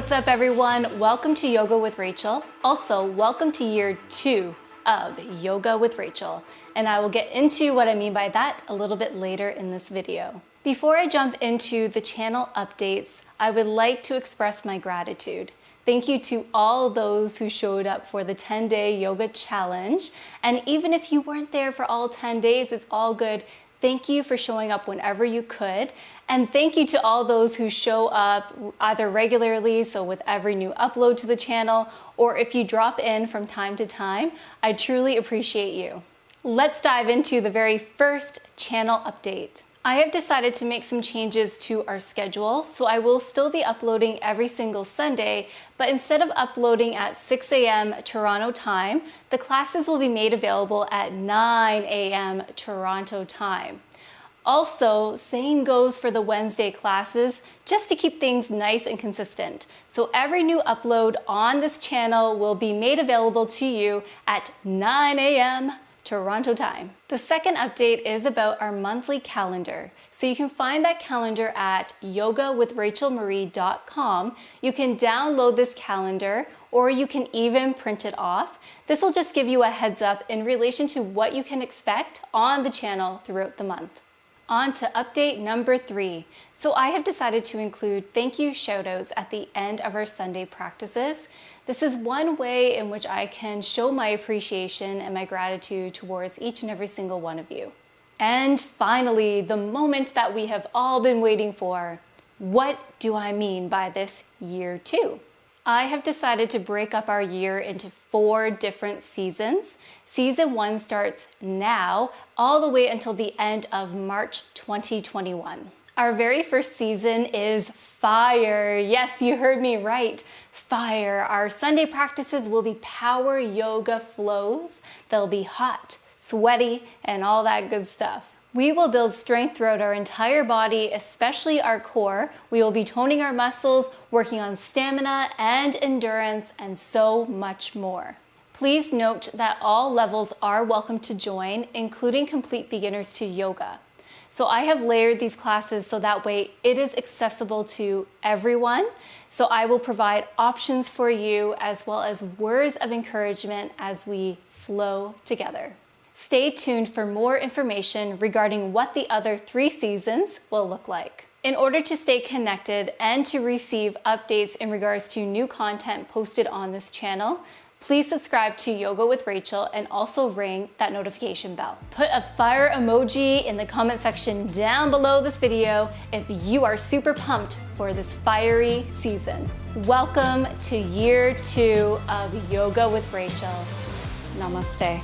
what's up everyone? Welcome to Yoga with Rachel. Also, welcome to year 2 of Yoga with Rachel. And I will get into what I mean by that a little bit later in this video. Before I jump into the channel updates, I would like to express my gratitude. Thank you to all those who showed up for the 10-day yoga challenge. And even if you weren't there for all 10 days, it's all good. Thank you for showing up whenever you could. And thank you to all those who show up either regularly, so with every new upload to the channel, or if you drop in from time to time. I truly appreciate you. Let's dive into the very first channel update. I have decided to make some changes to our schedule, so I will still be uploading every single Sunday, but instead of uploading at 6 a.m. Toronto time, the classes will be made available at 9 a.m. Toronto time. Also, same goes for the Wednesday classes, just to keep things nice and consistent. So every new upload on this channel will be made available to you at 9 a.m. Toronto time. The second update is about our monthly calendar. So you can find that calendar at yogawithrachelmarie.com. You can download this calendar or you can even print it off. This will just give you a heads up in relation to what you can expect on the channel throughout the month. On to update number 3. So I have decided to include thank you shoutouts at the end of our Sunday practices. This is one way in which I can show my appreciation and my gratitude towards each and every single one of you. And finally, the moment that we have all been waiting for. What do I mean by this year 2? I have decided to break up our year into 4 different seasons. Season 1 starts now, all the way until the end of March 2021. Our very first season is fire. Yes, you heard me right. Fire. Our Sunday practices will be power yoga flows. They'll be hot, sweaty, and all that good stuff. We will build strength throughout our entire body, especially our core. We will be toning our muscles, working on stamina and endurance, and so much more. Please note that all levels are welcome to join, including complete beginners to yoga. So I have layered these classes so that way it is accessible to everyone. So I will provide options for you as well as words of encouragement as we flow together. Stay tuned for more information regarding what the other 3 seasons will look like. In order to stay connected and to receive updates in regards to new content posted on this channel, please subscribe to Yoga with Rachel and also ring that notification bell. Put a fire emoji in the comment section down below this video if you are super pumped for this fiery season. Welcome to year 2 of Yoga with Rachel. Namaste.